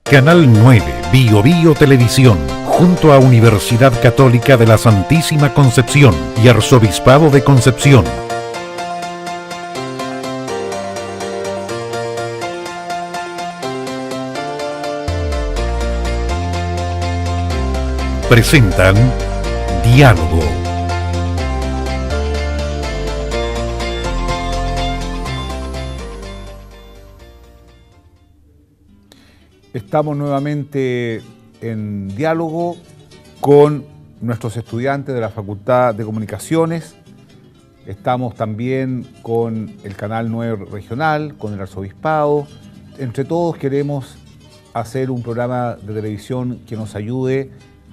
Canal 9, Bio Bio Televisión, junto a Universidad Católica de la Santísima Concepción y Arzobispado de Concepción. Presentan Diálogo. Estamos nuevamente en diálogo con nuestros estudiantes de la Facultad de Comunicaciones. Estamos también con el Canal 9 Regional, con el Arzobispado. Entre todos queremos hacer un programa de televisión que nos ayude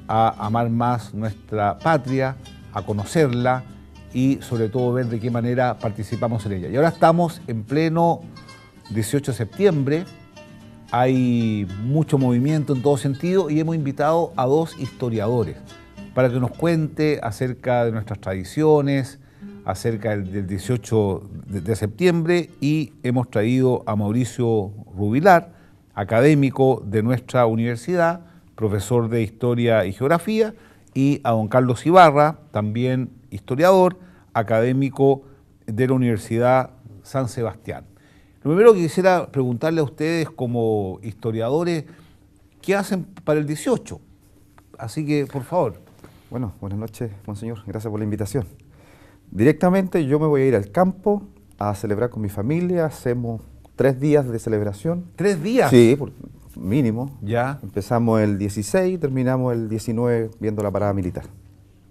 a amar más nuestra patria, a conocerla y sobre todo ver de qué manera participamos en ella. Y ahora estamos en pleno 18 de septiembre. Hay mucho movimiento en todo sentido y hemos invitado a dos historiadores para que nos cuente acerca de nuestras tradiciones, acerca del 18 de septiembre, y hemos traído a Mauricio Rubilar, académico de nuestra universidad, profesor de Historia y Geografía, y a don Carlos Ibarra, también historiador, académico de la Universidad San Sebastián. Lo primero que quisiera preguntarle a ustedes como historiadores, ¿qué hacen para el 18? Así que, por favor. Bueno, buenas noches, monseñor. Gracias por la invitación. Directamente yo me voy a ir al campo a celebrar con mi familia. Hacemos 3 días de celebración. ¿3 días? Sí, por mínimo. Ya. Empezamos el 16 y terminamos el 19 viendo la parada militar.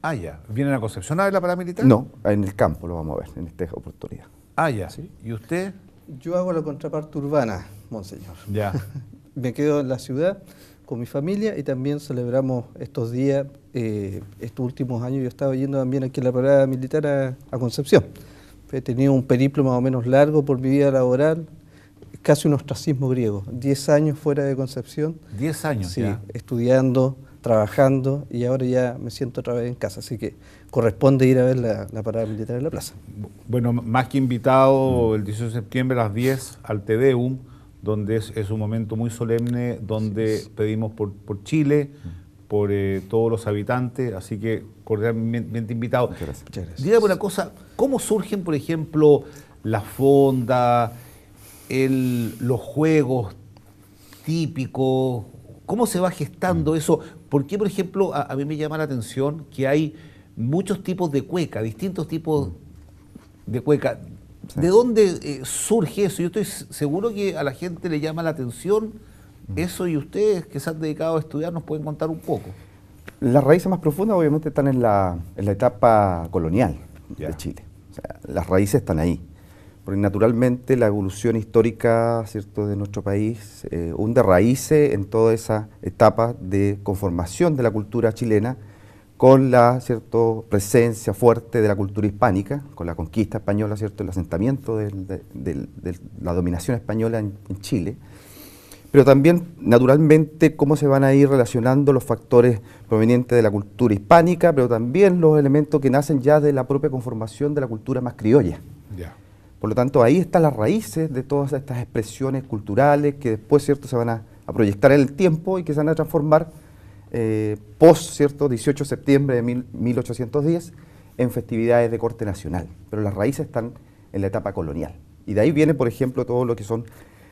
Ah, ya. ¿Vienen a Concepción a ver la parada militar? No, en el campo lo vamos a ver, en esta oportunidad. Ah, ya. ¿Sí? ¿Y usted? Yo hago la contraparte urbana, monseñor. Ya. Me quedo en la ciudad con mi familia y también celebramos estos días, estos últimos años. Yo estaba yendo también aquí a la parada militar a Concepción. He tenido un periplo más o menos largo por mi vida laboral, casi un ostracismo griego. 10 años fuera de Concepción. 10 años, sí, ya. estudiando, trabajando, y ahora ya me siento otra vez en casa. Así que corresponde ir a ver la parada militar en la plaza. Bueno, más que invitado el 18 de septiembre a las 10 al Te Deum, donde es un momento muy solemne, donde pedimos por Chile, por todos los habitantes, así que cordialmente invitado. Muchas gracias. Muchas gracias. Dígame una cosa, ¿cómo surgen, por ejemplo, la fonda, los juegos típicos? ¿Cómo se va gestando eso? ¿Por qué, por ejemplo, a mí me llama la atención que hay muchos tipos de cueca, distintos tipos de cueca? Sí. ¿De dónde surge eso? Yo estoy seguro que a la gente le llama la atención eso, y ustedes que se han dedicado a estudiar nos pueden contar un poco. Las raíces más profundas obviamente están en la etapa colonial Ya. de Chile. O sea, las raíces están ahí. Porque naturalmente la evolución histórica, ¿cierto?, de nuestro país hunde raíces en toda esa etapa de conformación de la cultura chilena con la, ¿cierto?, presencia fuerte de la cultura hispánica, con la conquista española, ¿cierto?, el asentamiento de la dominación española en Chile. Pero también, naturalmente, cómo se van a ir relacionando los factores provenientes de la cultura hispánica, pero también los elementos que nacen ya de la propia conformación de la cultura más criolla. Ya. Por lo tanto, ahí están las raíces de todas estas expresiones culturales que después, ¿cierto?, se van a proyectar en el tiempo y que se van a transformar post, ¿cierto?, 18 de septiembre de 1810 en festividades de corte nacional. Pero las raíces están en la etapa colonial. Y de ahí viene, por ejemplo, todo lo que son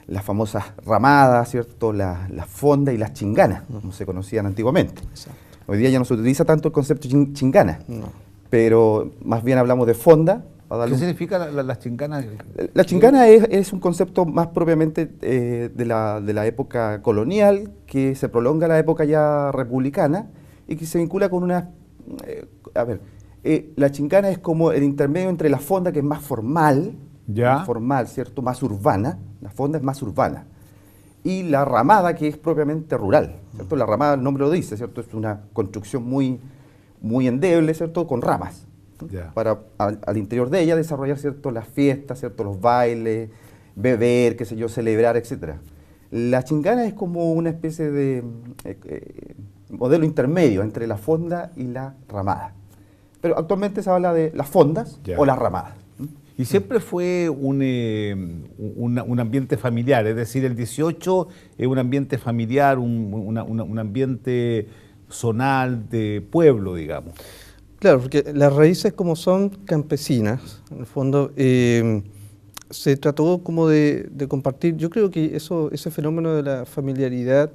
las famosas ramadas, ¿cierto?, las fondas y las chinganas, como se conocían antiguamente. Exacto. Hoy día ya no se utiliza tanto el concepto chingana, No. pero más bien hablamos de fonda. ¿Qué significa las chinganas? La chingana es un concepto más propiamente de la época colonial, que se prolonga a la época ya republicana y que se vincula con una... la chingana es como el intermedio entre la fonda, que es más formal, Ya. más formal, ¿cierto?, más urbana. La fonda es más urbana. Y la ramada, que es propiamente rural, ¿cierto? La ramada, el nombre lo dice, ¿cierto? Es una construcción muy endeble, ¿cierto?, con ramas. Ya. Para al interior de ella desarrollar, ¿cierto?, las fiestas, ¿cierto?, los bailes, beber, qué sé yo, celebrar, etc. La chingana es como una especie de modelo intermedio entre la fonda y la ramada. Pero actualmente se habla de las fondas Ya. o las ramadas. Y siempre fue un ambiente familiar, es decir, el 18 es un ambiente familiar, un ambiente zonal de pueblo, digamos. Claro, porque las raíces como son campesinas, en el fondo, se trató como de compartir. Yo creo que ese fenómeno de la familiaridad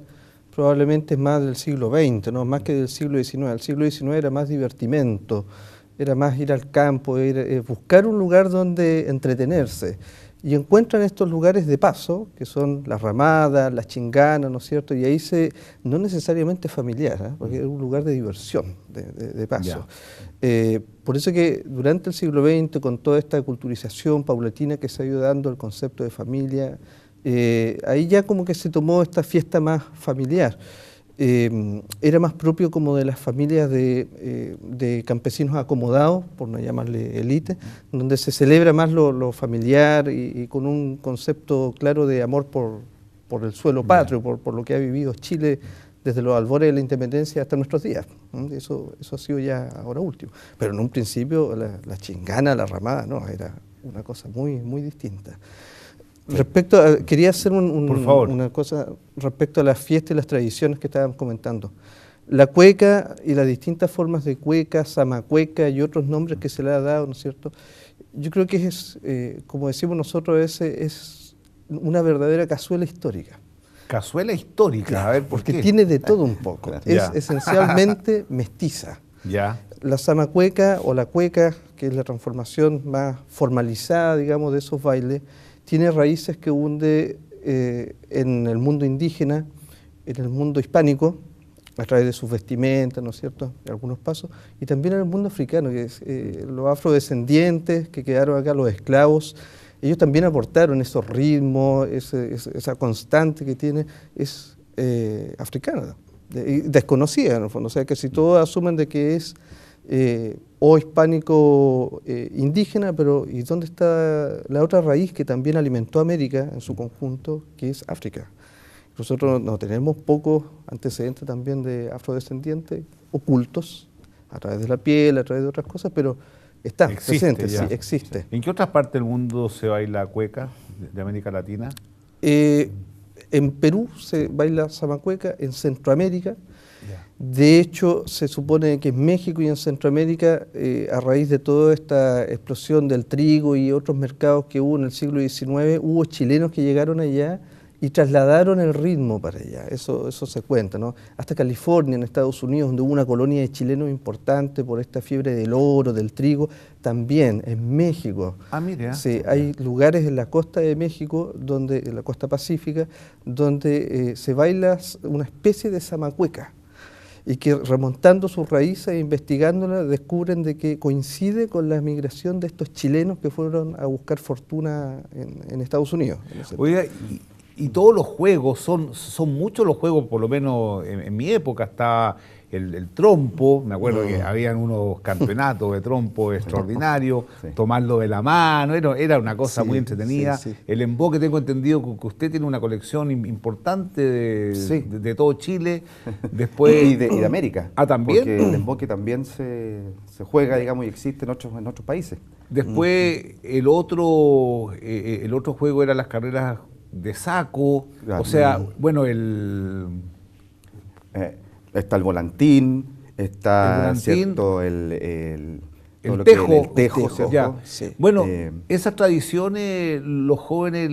probablemente es más del siglo XX, ¿no? Más que del siglo XIX. El siglo XIX era más divertimento, era más ir al campo, buscar un lugar donde entretenerse. Y encuentran estos lugares de paso, que son las ramadas, las chinganas, ¿no es cierto? Y ahí no necesariamente familiar, ¿eh? Porque es un lugar de diversión, de paso. Por eso que durante el siglo XX, con toda esta culturización paulatina que se ha ido dando el concepto de familia, ahí ya como que se tomó esta fiesta más familiar. Era más propio como de las familias de campesinos acomodados, por no llamarle élite, donde se celebra más lo familiar y con un concepto claro de amor por el suelo patrio, por lo que ha vivido Chile desde los albores de la independencia hasta nuestros días. Eso ha sido ya ahora último. Pero en un principio la chingana, la ramada, no, era una cosa muy, muy distinta. Quería hacer una cosa respecto a las fiestas y las tradiciones que estaban comentando. La cueca y las distintas formas de cueca, zamacueca y otros nombres que se le ha dado, ¿no es cierto? Yo creo que es, como decimos nosotros, es una verdadera cazuela histórica. Cazuela histórica, claro, a ver, ¿por porque qué? Tiene de todo un poco. Es esencialmente mestiza. Ya. La zamacueca o la cueca, que es la transformación más formalizada, digamos, de esos bailes, tiene raíces que hunde en el mundo indígena, en el mundo hispánico, a través de sus vestimentas, ¿no es cierto?, y algunos pasos, y también en el mundo africano, que es los afrodescendientes que quedaron acá, los esclavos. Ellos también aportaron esos ritmos, esa constante que tiene, es africana, desconocida en el fondo. O sea, que si todos asumen de que es o hispánico indígena, pero ¿y dónde está la otra raíz que también alimentó a América en su conjunto, que es África? Nosotros no tenemos pocos antecedentes también de afrodescendientes ocultos, a través de la piel, a través de otras cosas, pero están presentes, sí, existe. ¿En qué otras partes del mundo se baila cueca de América Latina? En Perú se baila zamacueca, en Centroamérica. De hecho, se supone que en México y en Centroamérica, a raíz de toda esta explosión del trigo y otros mercados que hubo en el siglo XIX, hubo chilenos que llegaron allá y trasladaron el ritmo para allá. Eso se cuenta, ¿no? Hasta California, en Estados Unidos, donde hubo una colonia de chilenos importante por esta fiebre del oro, del trigo, también en México. Ah, mira. Sí, hay lugares en la costa de México, en la costa pacífica, donde se baila una especie de zamacueca, y que remontando sus raíces e investigándolas descubren de que coincide con la migración de estos chilenos que fueron a buscar fortuna en Estados Unidos. Oiga, y todos los juegos, son muchos los juegos, por lo menos en mi época estaba el trompo, me acuerdo que habían unos campeonatos de trompo extraordinarios, tomarlo de la mano, era una cosa muy entretenida. El emboque, tengo entendido que usted tiene una colección importante de todo Chile. Después y de América. Ah, ¿también? Porque el emboque también se juega, digamos, y existe en otros países. Después el otro juego era las carreras de saco, o sea, bueno, está el volantín, está, ¿cierto?, el tejo, ¿cierto? Sí. Bueno, esas tradiciones los jóvenes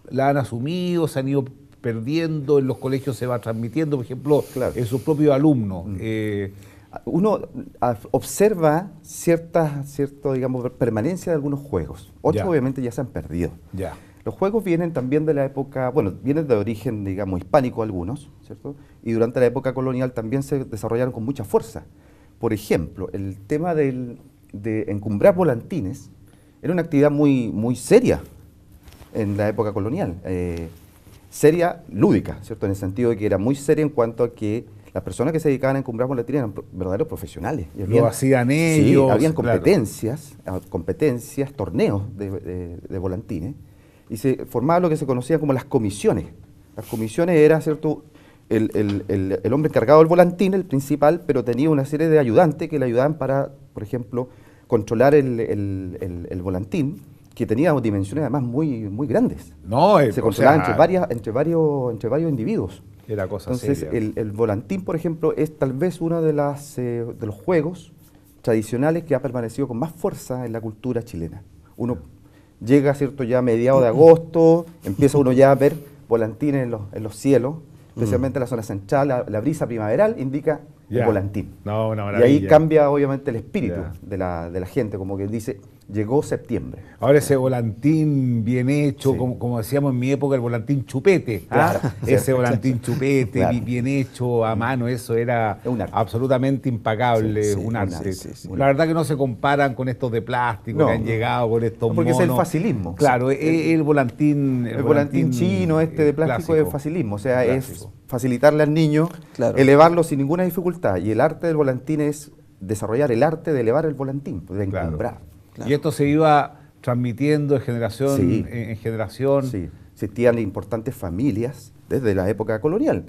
la han asumido, se han ido perdiendo, en los colegios se va transmitiendo, por ejemplo, en sus propios alumnos. Uno observa cierta, digamos, permanencia de algunos juegos. Otros obviamente ya se han perdido. Ya. Los juegos vienen también de la época, bueno, vienen de origen, digamos, hispánico algunos, ¿cierto? Y durante la época colonial también se desarrollaron con mucha fuerza. Por ejemplo, el tema de encumbrar volantines era una actividad muy, muy seria en la época colonial. Seria, lúdica, ¿cierto? En el sentido de que era muy seria en cuanto a que las personas que se dedicaban a encumbrar volantines eran verdaderos profesionales. Lo hacían ellos. Sí, habían competencias, torneos de volantines. Y se formaba lo que se conocía como las comisiones. Las comisiones era, ¿cierto?, el hombre encargado del volantín, el principal, pero tenía una serie de ayudantes que le ayudaban para, por ejemplo, controlar el volantín, que tenía dimensiones además muy grandes. No, Se controlaba entre varios individuos. Era cosa Entonces, seria. el volantín, por ejemplo, es tal vez uno de los juegos tradicionales que ha permanecido con más fuerza en la cultura chilena. Uno llega, ¿cierto?, ya a mediados de agosto, empieza uno ya a ver volantines en los cielos, especialmente en la zona central, la brisa primaveral indica Ya. el volantín. No, una Y maravilla. ahí cambia obviamente el espíritu Ya. de la gente, como que dice, llegó septiembre. Ahora ese volantín bien hecho, Sí. como decíamos en mi época, el volantín chupete. Claro, Ese sí. volantín chupete, Claro. bien hecho, a mano, eso era Es un arte. absolutamente impecable, Sí, sí, un un arte. arte, sí, sí. La verdad que no se comparan con estos de plástico No, que han no. llegado, con estos No, porque es el monos. facilismo. Claro, Sí. el volantín... El volantín chino de plástico clásico. es facilismo, o sea, es Clásico. facilitarle al niño, Claro. elevarlo sin ninguna dificultad. Y el arte del volantín es desarrollar el arte de elevar el volantín, de Claro. encumbrar. Y esto se iba transmitiendo de generación Sí. en generación. Sí, existían importantes familias desde la época colonial,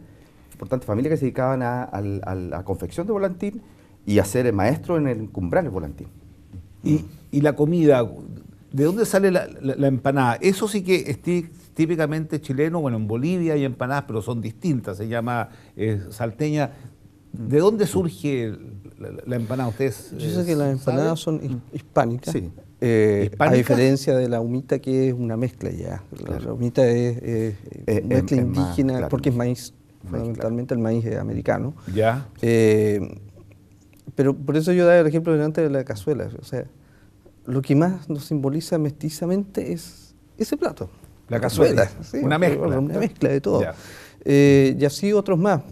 importantes familias que se dedicaban a la confección de volantín y a ser maestro en el encumbrar el volantín. Y la comida, ¿de dónde sale la empanada? Eso sí que es típicamente chileno. Bueno, en Bolivia hay empanadas, pero son distintas. Se llama salteña. ¿De dónde surge la empanada? ¿Ustedes Yo sé que las empanadas son hispánicas. Sí. A ¿Hispánicas? diferencia de la humita, que es una mezcla ya. La humita es mezcla es más, indígena, claro, porque es maíz, maíz, fundamentalmente el maíz es americano. Ya. Pero por eso yo daba el ejemplo delante de la cazuela. O sea, lo que más nos simboliza mestizamente es ese plato. La cazuela, sí, una mezcla. Una mezcla de todo. Ya. Y así otros más.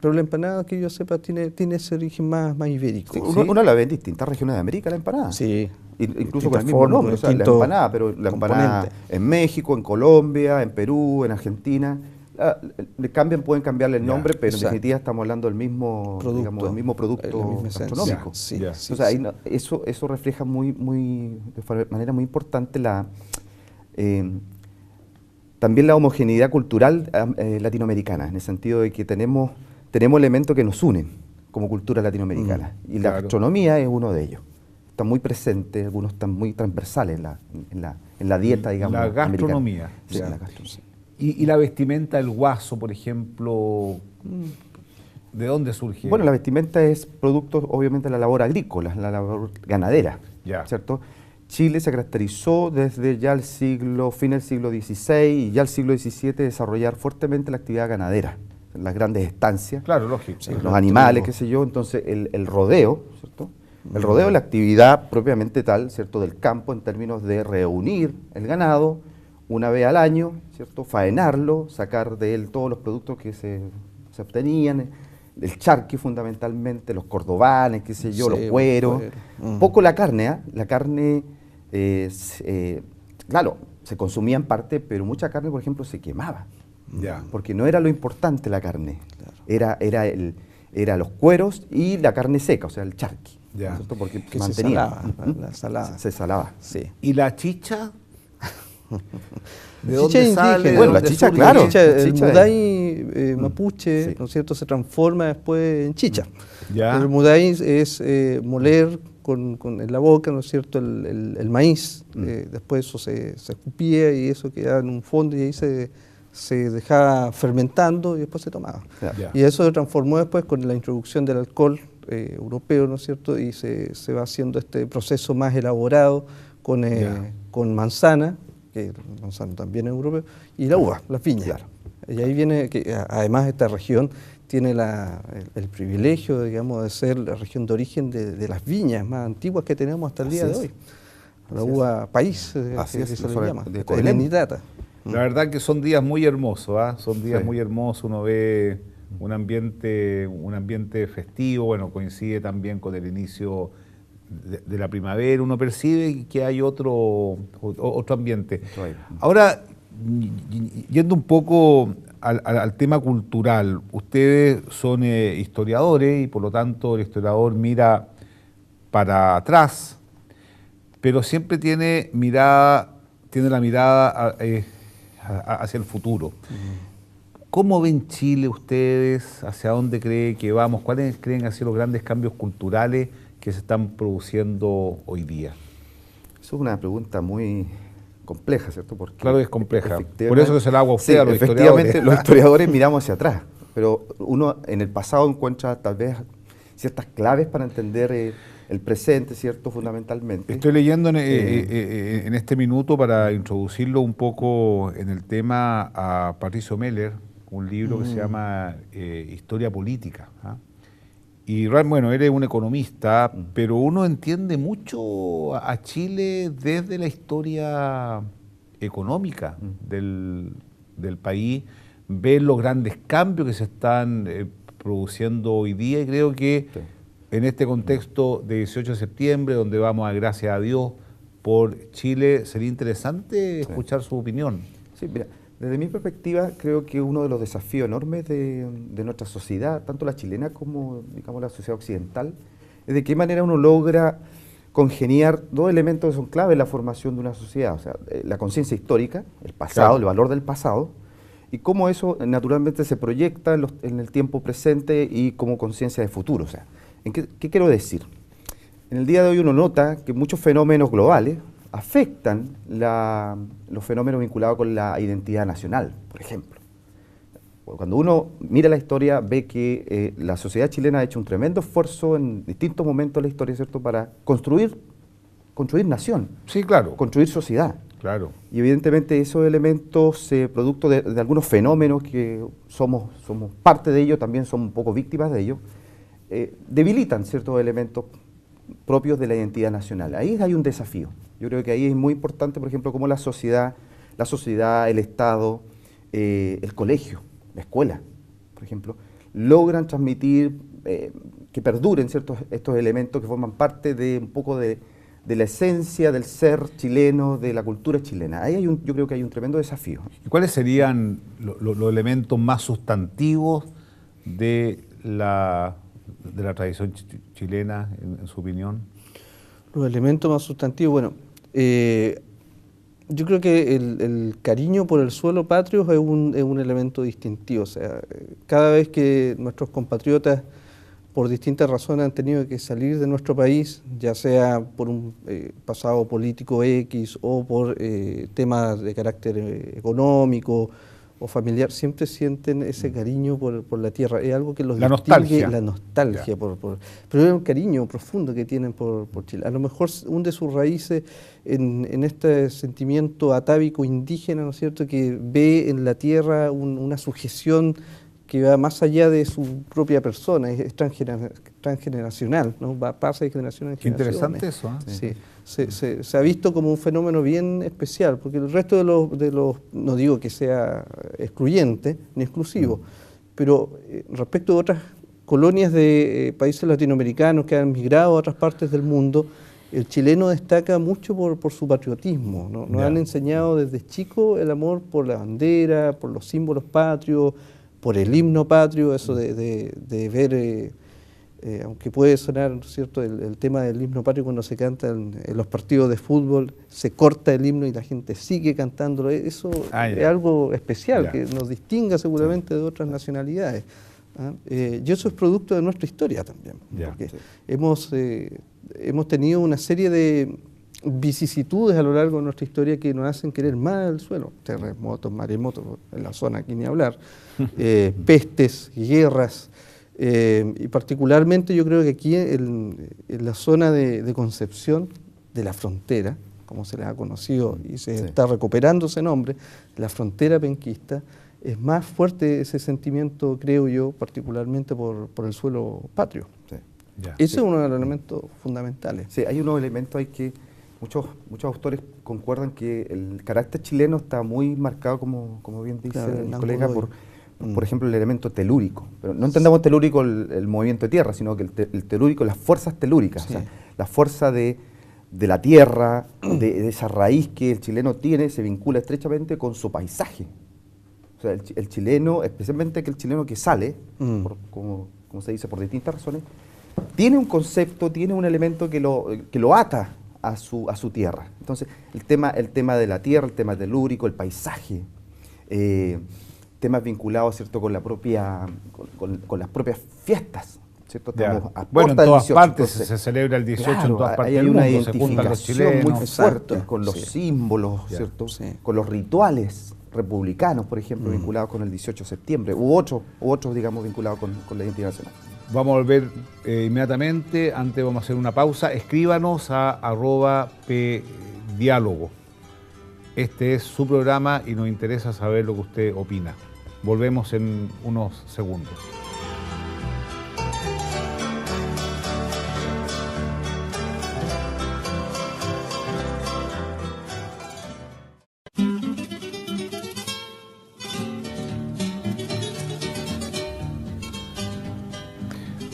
Pero la empanada, que yo sepa, tiene ese origen más ibérico. Sí, ¿sí? uno la ve en distintas regiones de América, la empanada. Sí. Incluso Distintas con el mismo formas, nombre, o sea, la distintos empanada, pero la empanada componentes. en México, en Colombia, en Perú, en Argentina, pueden cambiarle el Ya, nombre, pero en exacto. definitiva estamos hablando del mismo Producto, digamos, del mismo producto la misma esencia. gastronómico. Sí, Ya. sí, Entonces, ahí sí. eso refleja de manera muy importante también la homogeneidad cultural latinoamericana, en el sentido de que tenemos elementos que nos unen como cultura latinoamericana. Y la claro. gastronomía es uno de ellos. Está muy presente, algunos están muy transversales en la dieta, digamos. La americana. gastronomía. Sí, Ya. la gastronomía. Y la vestimenta del guaso, por ejemplo, ¿de dónde surge? Bueno, la vestimenta es producto, obviamente, de la labor agrícola, la labor ganadera, Ya. ¿cierto? Chile se caracterizó desde ya fin del siglo XVI y ya el siglo XVII desarrollar fuertemente la actividad ganadera, las grandes estancias, Claro, lógico. los animales, qué sé yo. Entonces, el rodeo, ¿cierto? El rodeo es la actividad propiamente tal, ¿cierto?, del campo en términos de reunir el ganado una vez al año, ¿cierto?, faenarlo, sacar de él todos los productos que se obtenían, el charqui fundamentalmente, los cordobanes, qué sé yo, los Sí, cueros, cuero. poco la carne, ¿ah? La carne, claro, se consumía en parte, pero mucha carne, por ejemplo, se quemaba, Ya. porque no era lo importante la carne, era los cueros y la carne seca, o sea, el charqui, Ya. ¿cierto? Porque Que se mantenía. salaba, la salada. Se salaba. Sí. ¿Y la chicha? ¿De Chicha dónde indígena. sale? ¿De Bueno, la dónde chicha, surge? claro. El Chicha mudai mapuche, sí. ¿no es cierto?, se transforma después en chicha. Ya. Pero el mudai es moler en la boca, ¿no es cierto?, el maíz. Después eso se escupía y eso quedaba en un fondo y ahí se dejaba fermentando y después se tomaba. Claro. Ya. Y eso se transformó después con la introducción del alcohol europeo, ¿no es cierto?, y se va haciendo este proceso más elaborado con manzana, que el manzano también es europeo, y la uva, las viñas. Claro. Y ahí viene que además esta región tiene el privilegio, digamos, de ser la región de origen de las viñas más antiguas que tenemos hasta el día Así de es. hoy. La Así es. uva país, Así que es, se le sobre- llama, de Coelem. helenidata. La verdad que son días muy hermosos, ¿ah? Son días Sí. muy hermosos, uno ve un ambiente festivo, bueno, coincide también con el inicio de la primavera, uno percibe que hay otro ambiente. Otro aire. Ahora, yendo un poco al tema cultural, ustedes son historiadores y por lo tanto el historiador mira para atrás, pero siempre tiene la mirada hacia el futuro. ¿Cómo ven Chile ustedes? ¿Hacia dónde cree que vamos? ¿Cuáles creen que han sido los grandes cambios culturales que se están produciendo hoy día? Eso es una pregunta muy compleja, ¿cierto? Porque claro que es compleja. Efectivamente, por eso que se la hago a usted, sí, a los efectivamente, historiadores. los historiadores miramos hacia atrás, pero uno en el pasado encuentra tal vez ciertas claves para entender el presente, ¿cierto? Fundamentalmente. Estoy leyendo en este minuto, para introducirlo un poco en el tema, a Patricio Meller, un libro que se llama Historia Política. ¿Ah? Y bueno, eres un economista, pero uno entiende mucho a Chile desde la historia económica del país, ver los grandes cambios que se están produciendo hoy día, y creo que en este contexto de 18 de septiembre, donde vamos a, gracias a Dios, por Chile, sería interesante escuchar su opinión. Sí, mira, desde mi perspectiva, creo que uno de los desafíos enormes de nuestra sociedad, tanto la chilena como, digamos, la sociedad occidental, es de qué manera uno logra congeniar dos elementos que son clave en la formación de una sociedad, o sea, la conciencia histórica, el pasado, claro, el valor del pasado, y cómo eso naturalmente se proyecta en el tiempo presente y como conciencia de futuro. O sea, ¿qué quiero decir? En el día de hoy uno nota que muchos fenómenos globales afectan los fenómenos vinculados con la identidad nacional, por ejemplo. Cuando uno mira la historia, ve que la sociedad chilena ha hecho un tremendo esfuerzo en distintos momentos de la historia, ¿cierto?, para construir nación. Sí, claro. Construir sociedad. Claro. Y evidentemente esos elementos, producto de algunos fenómenos que somos parte de ellos, también somos un poco víctimas de ellos, debilitan ciertos elementos propios de la identidad nacional. Ahí hay un desafío. Yo creo que ahí es muy importante, por ejemplo, cómo la sociedad, el Estado, el colegio, la escuela, por ejemplo, logran transmitir, que perduren estos elementos que forman parte de un poco de la esencia del ser chileno, de la cultura chilena. Ahí yo creo que hay un tremendo desafío. ¿Y cuáles serían los elementos más sustantivos de la tradición chilena, en su opinión? Los elementos más sustantivos, bueno, yo creo que el cariño por el suelo patrio es un elemento distintivo. O sea, cada vez que nuestros compatriotas, por distintas razones, han tenido que salir de nuestro país, ya sea por un pasado político X o por temas de carácter económico o familiar, siempre sienten ese cariño por la tierra. Es algo que los distingue, la nostalgia, pero es un cariño profundo que tienen por Chile. A lo mejor hunde sus raíces en este sentimiento atávico indígena, ¿no es cierto?, que ve en la tierra una sujeción que va más allá de su propia persona, es transgeneracional, ¿no? Pasa de generación en generación. Qué interesante eso, ¿eh? Sí, se ha visto como un fenómeno bien especial, porque el resto de los no digo que sea excluyente ni exclusivo, pero respecto de otras colonias de países latinoamericanos que han migrado a otras partes del mundo, el chileno destaca mucho por su patriotismo, ¿no? Nos han enseñado desde chico el amor por la bandera, por los símbolos patrios, por el himno patrio, eso de ver, aunque puede sonar, ¿cierto?, el tema del himno patrio cuando se canta en los partidos de fútbol, se corta el himno y la gente sigue cantándolo. Eso es algo especial, que nos distinga seguramente de otras nacionalidades. Y eso es producto de nuestra historia también, porque hemos tenido una serie de vicisitudes a lo largo de nuestra historia que nos hacen querer más el suelo, terremotos, maremotos, en la zona aquí ni hablar, pestes, guerras, y particularmente yo creo que aquí en la zona de Concepción, de la frontera, como se le ha conocido y se está recuperando ese nombre, la frontera penquista, es más fuerte ese sentimiento, creo yo, particularmente por el suelo patrio. Ese es uno de los elementos fundamentales. Sí, hay unos elementos ahí que muchos autores concuerdan que el carácter chileno está muy marcado, como bien dice el colega, por ejemplo, el elemento telúrico. Pero no entendamos telúrico el movimiento de tierra, sino que el telúrico, las fuerzas telúricas, o sea, la fuerza de la tierra, de esa raíz que el chileno tiene, se vincula estrechamente con su paisaje. O sea, el chileno, especialmente el chileno que sale, como se dice, por distintas razones, tiene un concepto, tiene un elemento que lo ata a su tierra. Entonces, el tema de la tierra, el tema telúrico, el paisaje, temas vinculados, ¿cierto?, con las propias fiestas, ¿cierto? Ya. Estamos a Bueno, en puerta del todas 18, partes entonces, se celebra el 18 claro, en todas partes hay del una mundo, se juntan los identificación chilenos. muy fuerte Exacto, con los sí. símbolos, Ya. ¿cierto? Sí. Con los rituales republicanos, por ejemplo, vinculados con el 18 de septiembre, u otros, digamos, vinculados con la identidad nacional. Vamos a volver inmediatamente. Antes vamos a hacer una pausa. Escríbanos a @pdiálogo. Este es su programa y nos interesa saber lo que usted opina. Volvemos en unos segundos.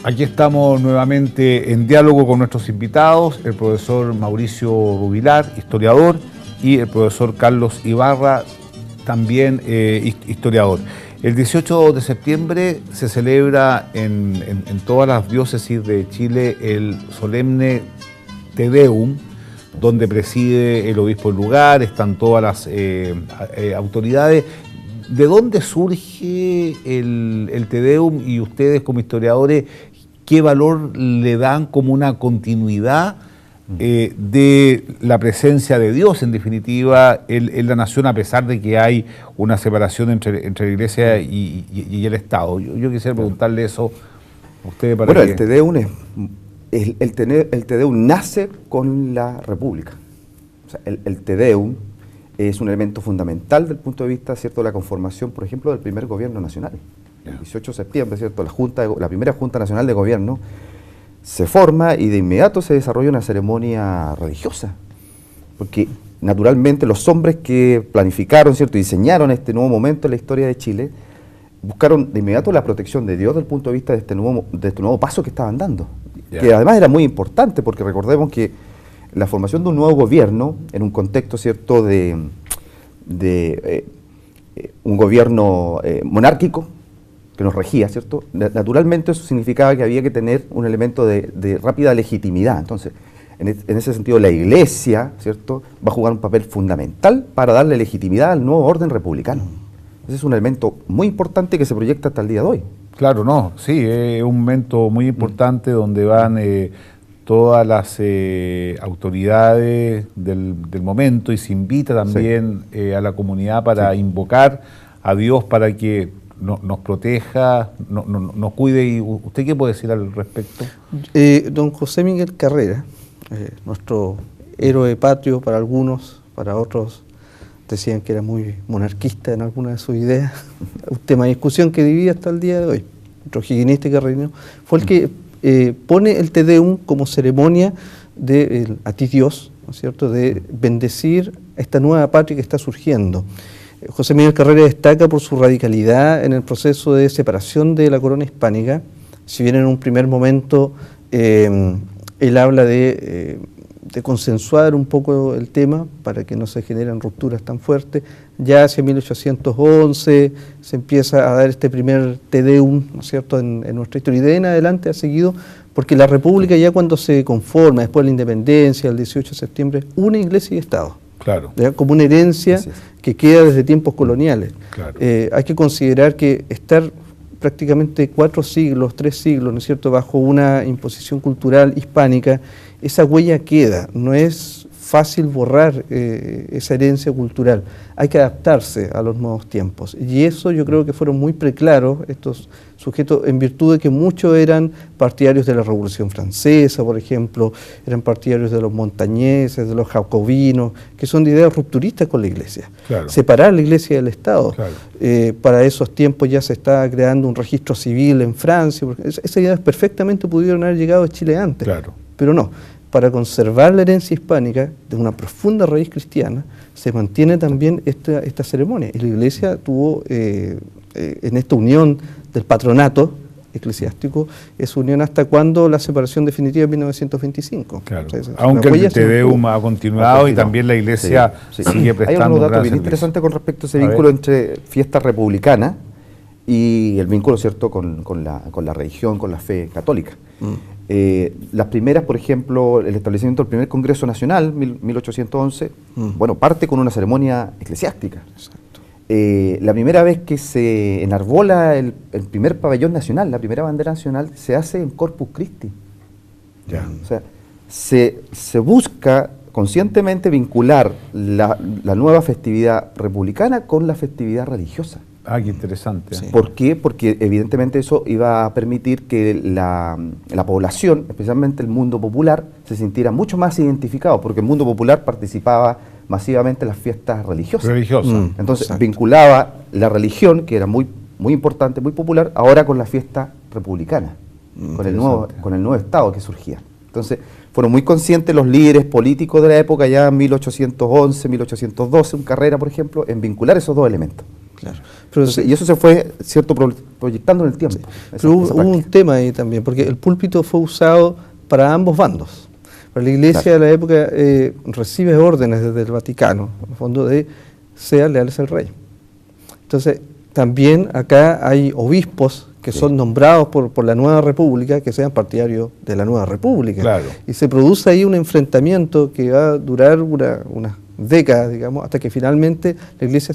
Aquí estamos nuevamente en diálogo con nuestros invitados, el profesor Mauricio Rubilar, historiador, y el profesor Carlos Ibarra, también historiador. El 18 de septiembre se celebra en todas las diócesis de Chile el solemne Te Deum, donde preside el obispo del lugar, están todas las autoridades. ¿De dónde surge el Te Deum y ustedes como historiadores qué valor le dan como una continuidad de la presencia de Dios, en definitiva, en la nación, a pesar de que hay una separación entre la Iglesia y el Estado? Yo quisiera preguntarle eso a ustedes para Bueno, que... el Te Deum el Te Deum nace con la República. O sea, el Te Deum es un elemento fundamental del punto de vista, ¿cierto?, de la conformación, por ejemplo, del primer gobierno nacional. El 18 de septiembre, ¿cierto?, la primera Junta Nacional de Gobierno se forma y de inmediato se desarrolla una ceremonia religiosa, porque naturalmente los hombres que planificaron, ¿cierto?, y diseñaron este nuevo momento en la historia de Chile, buscaron de inmediato la protección de Dios desde el punto de vista de este nuevo paso que estaban dando, que además era muy importante, porque recordemos que la formación de un nuevo gobierno, en un contexto, ¿cierto?, de un gobierno monárquico, que nos regía, ¿cierto? Naturalmente eso significaba que había que tener un elemento de rápida legitimidad. Entonces, en ese sentido, la Iglesia, ¿cierto?, va a jugar un papel fundamental para darle legitimidad al nuevo orden republicano. Ese es un elemento muy importante que se proyecta hasta el día de hoy. Claro, no, sí, es un momento muy importante donde van todas las autoridades del momento y se invita también a la comunidad para invocar a Dios para que nos proteja, nos cuide. ¿Y usted qué puede decir al respecto? Don José Miguel Carrera, nuestro héroe patrio para algunos, para otros decían que era muy monarquista en alguna de sus ideas, un tema de discusión que divide hasta el día de hoy. Nuestro higienista y carreño fue el que pone el Te Deum como ceremonia de a ti Dios, ¿no es cierto?, de bendecir esta nueva patria que está surgiendo. José Miguel Carrera destaca por su radicalidad en el proceso de separación de la corona hispánica. Si bien en un primer momento él habla de consensuar un poco el tema para que no se generen rupturas tan fuertes, ya hacia 1811 se empieza a dar este primer Te Deum, ¿no es cierto?, en nuestra historia, y de ahí en adelante ha seguido, porque la República, ya cuando se conforma después de la independencia, el 18 de septiembre, une Iglesia y Estado. Claro. ¿Ya? Como una herencia que queda desde tiempos coloniales. Claro. Hay que considerar que estar prácticamente 4 siglos, 3 siglos, ¿no es cierto?, bajo una imposición cultural hispánica, esa huella queda, no es fácil borrar esa herencia cultural, hay que adaptarse a los nuevos tiempos. Y eso yo creo que fueron muy preclaros estos sujetos, en virtud de que muchos eran partidarios de la Revolución Francesa, por ejemplo, eran partidarios de los montañeses, de los jacobinos, que son de ideas rupturistas con la Iglesia. Claro. Separar la Iglesia del Estado. Claro. Para esos tiempos ya se estaba creando un registro civil en Francia, porque esas ideas perfectamente pudieron haber llegado a Chile antes, Claro. pero no. Para conservar la herencia hispánica de una profunda raíz cristiana, se mantiene también esta ceremonia. Y la Iglesia tuvo en esta unión del patronato eclesiástico, esa unión hasta cuando la separación definitiva en 1925. Claro. O sea, Aunque el Te Deum ha continuado y también la Iglesia sigue prestando. Hay un un gran dato bien servicio. interesante con respecto a ese vínculo entre fiesta republicana y el vínculo, ¿cierto?, con la religión, con la fe católica. Las primeras, por ejemplo, el establecimiento del primer Congreso Nacional, 1811, bueno, parte con una ceremonia eclesiástica. Exacto. la primera vez que se enarbola el primer pabellón nacional, la primera bandera nacional, se hace en Corpus Christi. Ya. O sea, se busca conscientemente vincular la nueva festividad republicana con la festividad religiosa. Ah, qué interesante. Sí. ¿Por qué? Porque evidentemente eso iba a permitir que la población, especialmente el mundo popular, se sintiera mucho más identificado, porque el mundo popular participaba masivamente en las fiestas religiosas. Religiosa. Entonces Exacto. vinculaba la religión, que era muy importante, muy popular, ahora con la fiesta republicana, con el nuevo Estado que surgía. Entonces fueron muy conscientes los líderes políticos de la época, ya en 1811, 1812, un Carrera, por ejemplo, en vincular esos dos elementos. Claro. Pero, Entonces, y eso se fue, cierto, proyectando en el tiempo. pero hubo un tema ahí también, porque el púlpito fue usado para ambos bandos. Para la iglesia de la época recibe órdenes desde el Vaticano, en el fondo de sean leales al rey. Entonces, también acá hay obispos que son nombrados por la nueva república, que sean partidarios de la nueva república. Claro. Y se produce ahí un enfrentamiento que va a durar unas décadas, digamos, hasta que finalmente la iglesia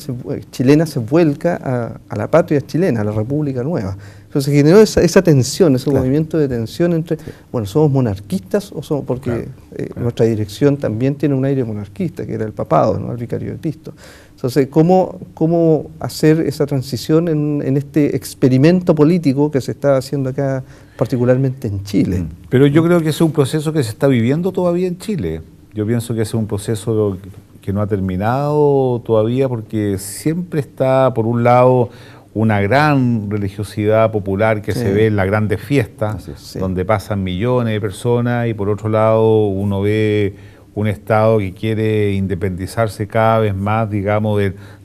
chilena se vuelca a la patria chilena, a la república nueva. Entonces se generó esa tensión, ese movimiento de tensión entre, bueno, ¿somos monarquistas o somos? Porque nuestra dirección también tiene un aire monarquista, que era el papado, ¿no? El vicario de Cristo. Entonces, ¿cómo hacer esa transición en este experimento político que se está haciendo acá, particularmente en Chile? Pero yo creo que ese es un proceso que se está viviendo todavía en Chile. Yo pienso que ese es un proceso que no ha terminado todavía, porque siempre está, por un lado, una gran religiosidad popular que se ve en las grandes fiestas, donde pasan millones de personas, y por otro lado uno ve un Estado que quiere independizarse cada vez más, digamos,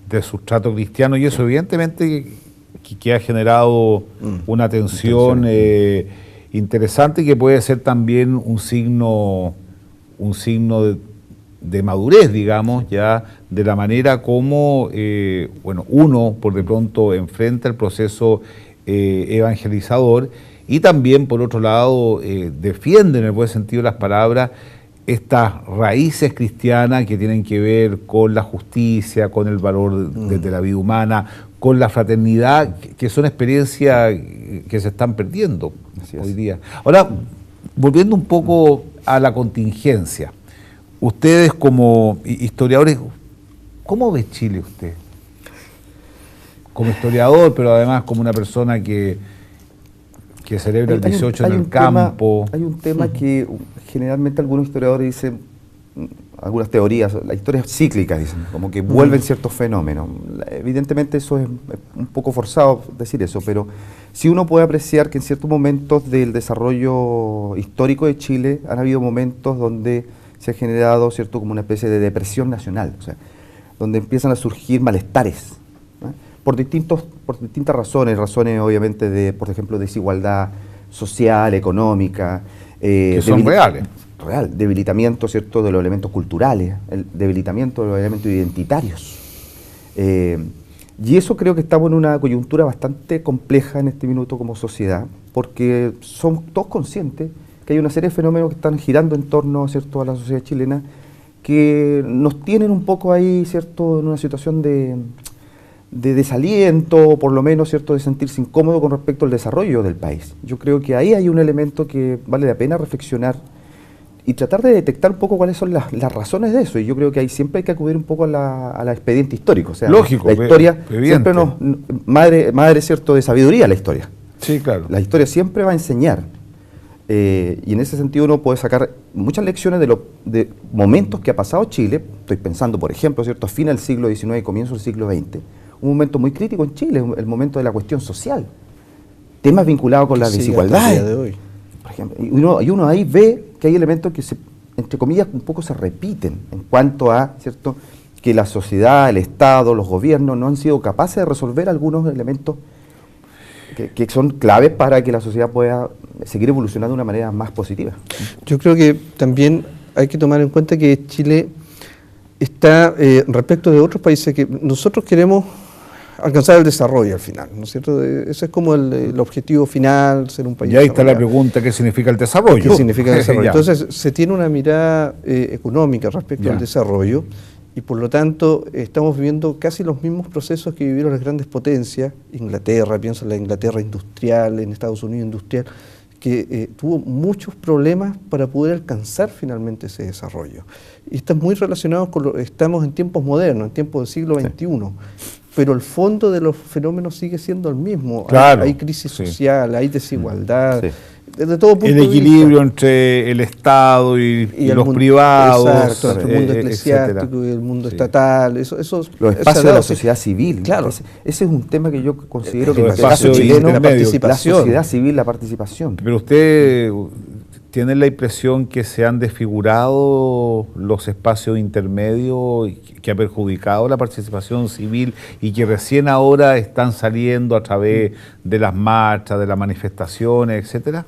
del sustrato cristiano, y eso evidentemente que ha generado una tensión interesante, que puede ser también un signo de madurez, digamos, ya de la manera como uno por de pronto enfrenta el proceso evangelizador, y también por otro lado defiende, en el buen sentido de las palabras, estas raíces cristianas que tienen que ver con la justicia, con el valor de la vida humana, con la fraternidad, que son experiencias que se están perdiendo hoy día. Ahora, volviendo un poco a la contingencia, ustedes como historiadores, ¿cómo ve Chile usted? Como historiador, pero además como una persona que celebra el 18 en el campo. Hay un tema que generalmente algunos historiadores dicen, algunas teorías, la historia es cíclica, dicen, como que vuelven ciertos fenómenos. Evidentemente eso es un poco forzado decir eso, pero sí uno puede apreciar que en ciertos momentos del desarrollo histórico de Chile han habido momentos donde se ha generado, ¿cierto?, como una especie de depresión nacional, o sea, donde empiezan a surgir malestares, ¿no? por distintas razones obviamente de, por ejemplo, desigualdad social, económica, que son reales. Debilitamiento, ¿cierto?, de los elementos culturales, el debilitamiento de los elementos identitarios. Y eso creo que estamos en una coyuntura bastante compleja en este minuto como sociedad, porque somos todos conscientes que hay una serie de fenómenos que están girando en torno, ¿cierto?, a la sociedad chilena, que nos tienen un poco ahí, ¿cierto?, en una situación de desaliento, o por lo menos, ¿cierto?, de sentirse incómodo con respecto al desarrollo del país. Yo creo que ahí hay un elemento que vale la pena reflexionar y tratar de detectar un poco cuáles son las razones de eso. Y yo creo que ahí siempre hay que acudir un poco a la expediente histórico. O sea, lógico, la historia evidente. siempre madre, ¿cierto?, de sabiduría la historia. Sí, claro. La historia siempre va a enseñar. Y en ese sentido uno puede sacar muchas lecciones de momentos que ha pasado Chile. Estoy pensando, por ejemplo, ¿cierto?, a fines del siglo XIX y comienzo del siglo XX, un momento muy crítico en Chile, el momento de la cuestión social, temas vinculados con la desigualdad. De hoy. Por ejemplo, y uno ahí ve que hay elementos que, entre comillas, un poco se repiten en cuanto a, ¿cierto?, que la sociedad, el Estado, los gobiernos no han sido capaces de resolver algunos elementos que son claves para que la sociedad pueda seguir evolucionando de una manera más positiva. Yo creo que también hay que tomar en cuenta que Chile está, respecto de otros países, que nosotros queremos alcanzar el desarrollo al final, ¿no es cierto? Ese es como el objetivo final, ser un país. Y ahí está la pregunta, ¿qué significa el desarrollo? ¿Qué significa el desarrollo? Entonces, se tiene una mirada económica respecto al desarrollo, y por lo tanto estamos viviendo casi los mismos procesos que vivieron las grandes potencias, Inglaterra, pienso en la Inglaterra industrial, en Estados Unidos industrial, que tuvo muchos problemas para poder alcanzar finalmente ese desarrollo. Y está muy relacionado con estamos en tiempos modernos, en tiempos del siglo XXI, pero el fondo de los fenómenos sigue siendo el mismo. Claro, hay crisis social, hay desigualdad, Sí. desde todo punto El de vista. equilibrio entre el Estado y el los mundo, privados. exacto, el mundo eclesiástico etcétera. y el mundo Sí. estatal, Los espacios de la sociedad civil. Claro. Ese es un tema que yo considero que Los en el caso espacios chileno, la intermedios. sociedad civil, la participación. Pero usted tiene la impresión que se han desfigurado los espacios intermedios, que ha perjudicado la participación civil y que recién ahora están saliendo a través de las marchas, de las manifestaciones, etcétera.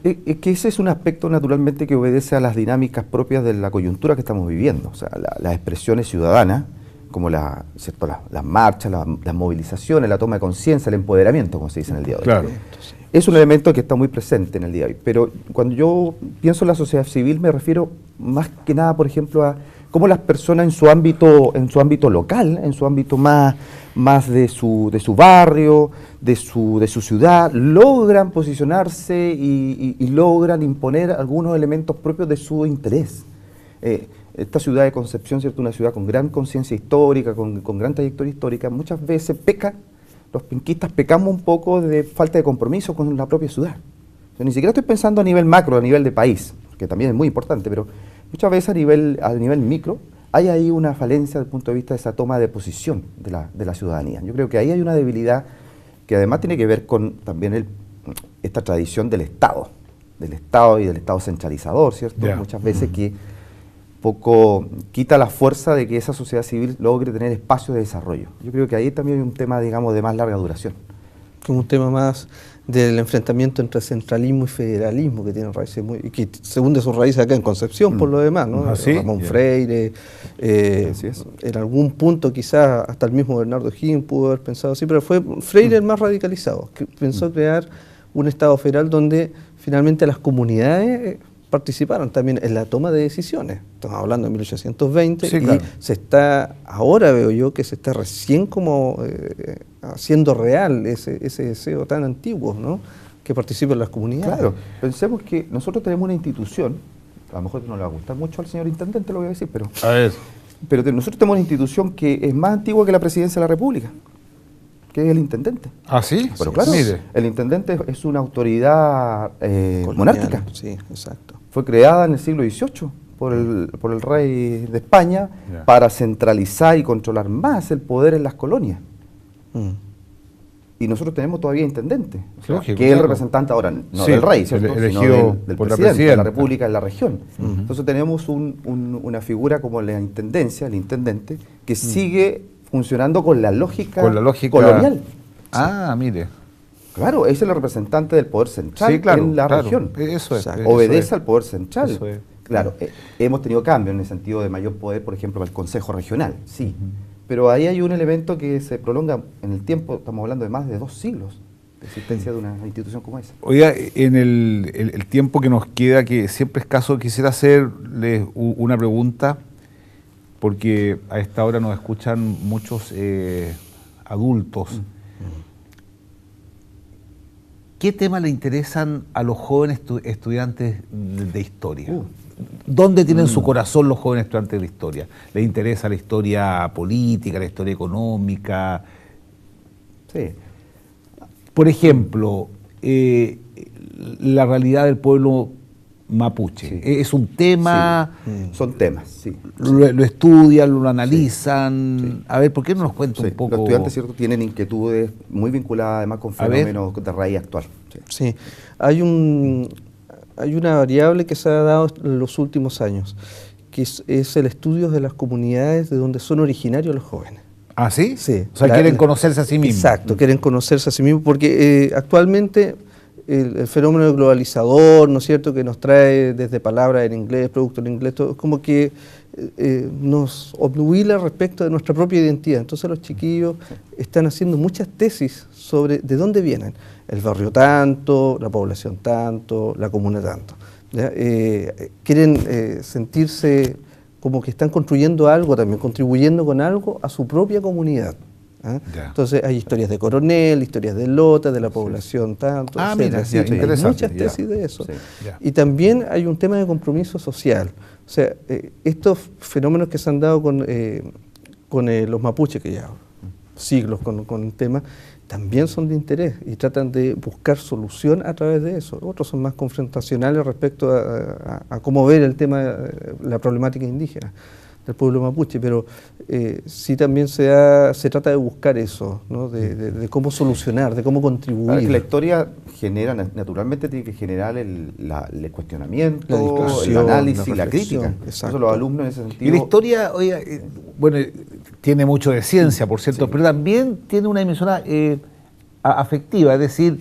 Es que ese es un aspecto naturalmente que obedece a las dinámicas propias de la coyuntura que estamos viviendo. O sea, las expresiones ciudadanas, como las marchas, las movilizaciones, la toma de conciencia, el empoderamiento, como se dice en el día de hoy. Claro. Es un elemento que está muy presente en el día de hoy. Pero cuando yo pienso en la sociedad civil me refiero más que nada, por ejemplo, a cómo las personas en su ámbito local, en su ámbito más de su barrio, de su ciudad, logran posicionarse y logran imponer algunos elementos propios de su interés. Esta ciudad de Concepción, ¿cierto? Una ciudad con gran conciencia histórica, con gran trayectoria histórica, muchas veces los penquistas pecamos un poco de falta de compromiso con la propia ciudad. O sea, ni siquiera estoy pensando a nivel macro, a nivel de país, que también es muy importante, pero muchas veces a nivel micro hay ahí una falencia desde el punto de vista de esa toma de posición de la ciudadanía. Yo creo que ahí hay una debilidad que además tiene que ver con también esta tradición del Estado y del Estado centralizador, ¿cierto? Yeah. Muchas veces que poco quita la fuerza de que esa sociedad civil logre tener espacios de desarrollo. Yo creo que ahí también hay un tema, digamos, de más larga duración. Como un tema más del enfrentamiento entre centralismo y federalismo que tiene raíces y que se hunde sus raíces acá en Concepción por lo demás, ¿no? ¿Ah, sí? Ramón Freire, Así es. en algún punto quizás hasta el mismo Bernardo Higgins pudo haber pensado así, pero fue Freire el más radicalizado, que pensó crear un Estado federal donde finalmente las comunidades participaron también en la toma de decisiones. Estamos hablando de 1820 Sí, y claro. ahora veo yo que se está recién como haciendo real ese deseo tan antiguo, ¿no? Que participen las comunidades. Claro, pensemos que nosotros tenemos una institución, a lo mejor no le va a gustar mucho al señor intendente lo que voy a decir, pero A ver. nosotros tenemos una institución que es más antigua que la presidencia de la República, que es el intendente. ¿Ah, sí? Pero claro, Mire. el intendente es una autoridad Colonial, monárquica. Sí, exacto. Fue creada en el siglo XVIII por el rey de España Ya. para centralizar y controlar más el poder en las colonias. Y nosotros tenemos todavía intendente, o sea, Lógico, que es el claro. representante ahora, no Sí, del rey, ¿cierto? Sino elegido del por la presidente de la presidenta. República en la región. Entonces tenemos una figura como la intendencia, el intendente, que sigue funcionando con la lógica colonial. Ah, mire. Claro, es el representante del poder central Sí, claro, en la claro. región. Eso es. Exacto. Obedece eso es. al poder central. Eso es. Claro, hemos tenido cambios en el sentido de mayor poder, por ejemplo, para el Consejo Regional, sí. Pero ahí hay un elemento que se prolonga en el tiempo, estamos hablando de más de 2 siglos de existencia de una institución como esa. Oiga, en el tiempo que nos queda, que siempre es caso, quisiera hacerles una pregunta, porque a esta hora nos escuchan muchos adultos. ¿Qué temas le interesan a los jóvenes estudiantes de historia? ¿Dónde tienen su corazón los jóvenes estudiantes de historia? ¿Les interesa la historia política, la historia económica? Sí. Por ejemplo, la realidad del pueblo mapuche. Sí. ¿Es un tema? Son temas, sí. Lo estudian, lo analizan? Sí. A ver, ¿por qué no nos cuenta Sí, un poco? los estudiantes, ¿cierto?, tienen inquietudes muy vinculadas además con fenómenos de raíz actual. Sí. Sí, hay una variable que se ha dado en los últimos años, que es el estudio de las comunidades de donde son originarios los jóvenes. ¿Ah, sí? Sí. O sea, quieren conocerse a sí mismos. Exacto, quieren conocerse a sí mismos, porque actualmente el fenómeno globalizador, ¿no es cierto?, que nos trae desde palabras en inglés, productos en inglés, todo, como que nos obnubila respecto de nuestra propia identidad. Entonces los chiquillos están haciendo muchas tesis sobre de dónde vienen. El barrio tanto, la población tanto, la comuna tanto. ¿Ya? Quieren sentirse como que están construyendo algo también, contribuyendo con algo a su propia comunidad. Entonces hay historias de Coronel, historias de Lota, de la población, tanto. Mira, sí, hay muchas tesis de eso. Sí, y también hay un tema de compromiso social. O sea, estos fenómenos que se han dado con los mapuches, que ya siglos con el tema, también son de interés y tratan de buscar solución a través de eso. Otros son más confrontacionales respecto a cómo ver el tema, la problemática indígena del pueblo mapuche, pero sí también se trata de buscar eso, ¿no? de cómo solucionar, de cómo contribuir. Claro, que la historia genera, naturalmente tiene que generar el cuestionamiento, la discusión, el análisis, la reflexión, crítica. exacto. Eso los alumnos en ese sentido... Y la historia, oye, bueno, tiene mucho de ciencia, por cierto, pero también tiene una dimensión afectiva, es decir,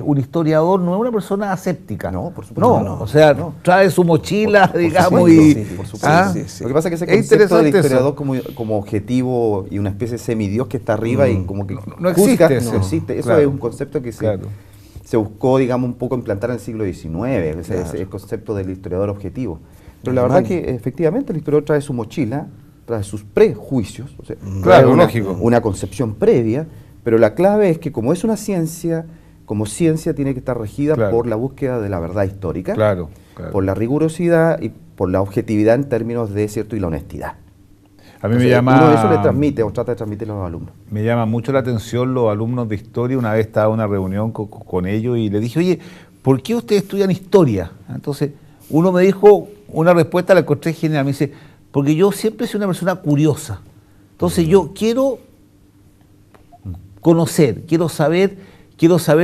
un historiador no es una persona aséptica. No, por supuesto. No, o sea, trae su mochila, digamos, por supuesto. Lo que pasa es que ese concepto del historiador como objetivo y una especie de semidios que está arriba y como que no existe eso. No existe. Eso claro. es un concepto que se buscó, digamos, un poco implantar en el siglo XIX, ese concepto del historiador objetivo. Pero la verdad que efectivamente el historiador trae su mochila, trae sus prejuicios, o sea, claro, lógico, una concepción previa, pero la clave es que como es una ciencia, como ciencia tiene que estar regida por la búsqueda de la verdad histórica, por la rigurosidad y por la objetividad en términos de cierto y la honestidad. A mí me llama... Uno eso le transmite o trata de transmitir a los alumnos. Me llama mucho la atención los alumnos de historia. Una vez estaba en una reunión con ellos y le dije, oye, ¿por qué ustedes estudian historia? Entonces, uno me dijo una respuesta, la encontré genial. Me dice, porque yo siempre soy una persona curiosa. Entonces, yo quiero conocer, quiero saber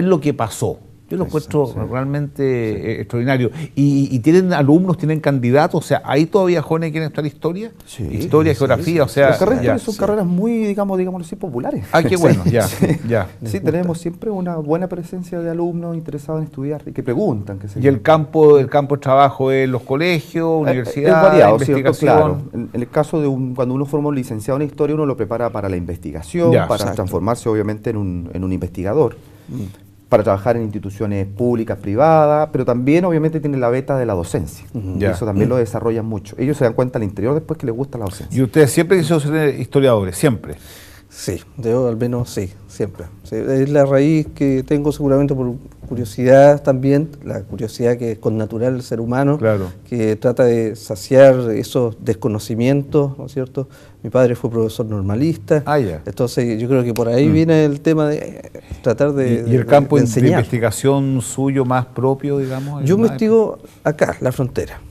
lo que pasó. Yo lo encuentro realmente extraordinario. ¿Y tienen alumnos, tienen candidatos? O sea, ¿hay todavía jóvenes que quieren estudiar historia? Historia, geografía, o sea... Las carreras son carreras muy, digámoslo así, populares. Ah, qué bueno, ya. Sí, tenemos siempre una buena presencia de alumnos interesados en estudiar y que preguntan. ¿Y el campo de trabajo es los colegios, universidades, es variado, investigación? ¿cierto? Claro. En el caso de cuando uno forma un licenciado en historia, uno lo prepara para la investigación, para transformarse obviamente en un investigador. Para trabajar en instituciones públicas, privadas, pero también obviamente tiene la beta de la docencia. Y eso también lo desarrollan mucho. Ellos se dan cuenta al interior después que les gusta la docencia. ¿Y ustedes siempre quisieron ser historiadores? ¿Siempre? Sí, yo al menos sí, siempre. Sí, es la raíz que tengo seguramente por curiosidad también, la curiosidad que es connatural del ser humano, que trata de saciar esos desconocimientos, ¿no es cierto? Mi padre fue profesor normalista, entonces yo creo que por ahí viene el tema de tratar de ¿Y el campo de de investigación suyo más propio, digamos? Yo investigo acá, la frontera.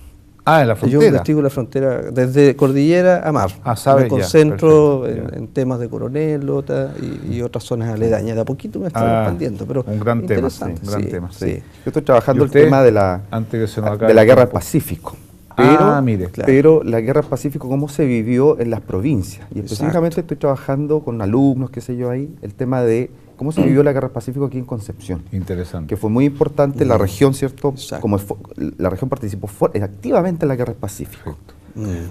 Ah, en la frontera. Yo investigo la frontera desde cordillera a mar. Me concentro en temas de Coronel, Lota y otras zonas aledañas. De a poquito me estoy expandiendo, pero un gran tema, Yo estoy trabajando el tema de la guerra del Pacífico. Pero la guerra del Pacífico, cómo se vivió en las provincias. Y específicamente estoy trabajando con alumnos, qué sé yo ahí, el tema de cómo se vivió la guerra del Pacífico aquí en Concepción. Interesante. Que fue muy importante la región, ¿cierto? Como la región participó activamente en la guerra del Pacífico.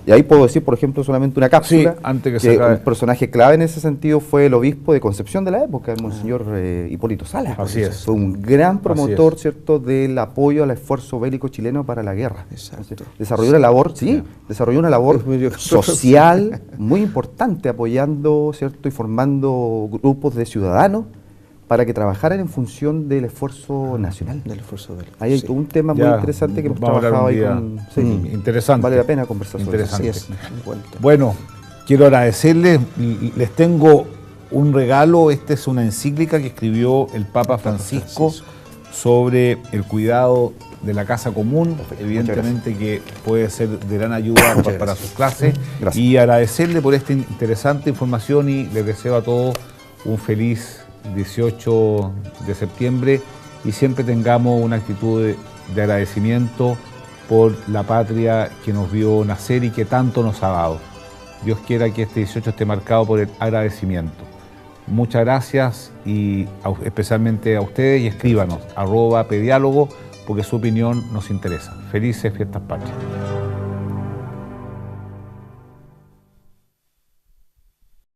Y ahí puedo decir, por ejemplo, solamente una cápsula, antes que un personaje clave en ese sentido fue el obispo de Concepción de la época, el monseñor Hipólito Salas. Así es. Fue un gran promotor, ¿cierto?, del apoyo al esfuerzo bélico chileno para la guerra. Entonces, desarrolló una labor social muy importante, apoyando, ¿cierto?, y formando grupos de ciudadanos para que trabajaran en función del esfuerzo nacional. Del esfuerzo bélico. Ahí hay un tema muy interesante que hemos trabajado ahí con... interesante. Vale la pena conversar sobre eso. Bueno, quiero agradecerles. Les tengo un regalo. Esta es una encíclica que escribió el Papa Francisco sobre el cuidado de la casa común. Evidentemente que puede ser de gran ayuda para sus clases. Y agradecerle por esta interesante información y les deseo a todos un feliz 18 de septiembre y siempre tengamos una actitud de agradecimiento por la patria que nos vio nacer y que tanto nos ha dado. Dios quiera que este 18 esté marcado por el agradecimiento. Muchas gracias y especialmente a ustedes, y escríbanos @pediálogo porque su opinión nos interesa. Felices fiestas patrias.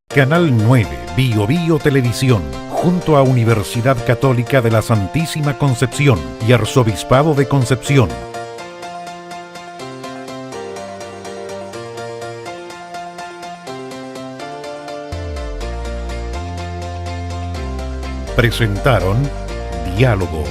Canal 9, Bio Bio Televisión, junto a Universidad Católica de la Santísima Concepción y Arzobispado de Concepción. presentaron Diálogo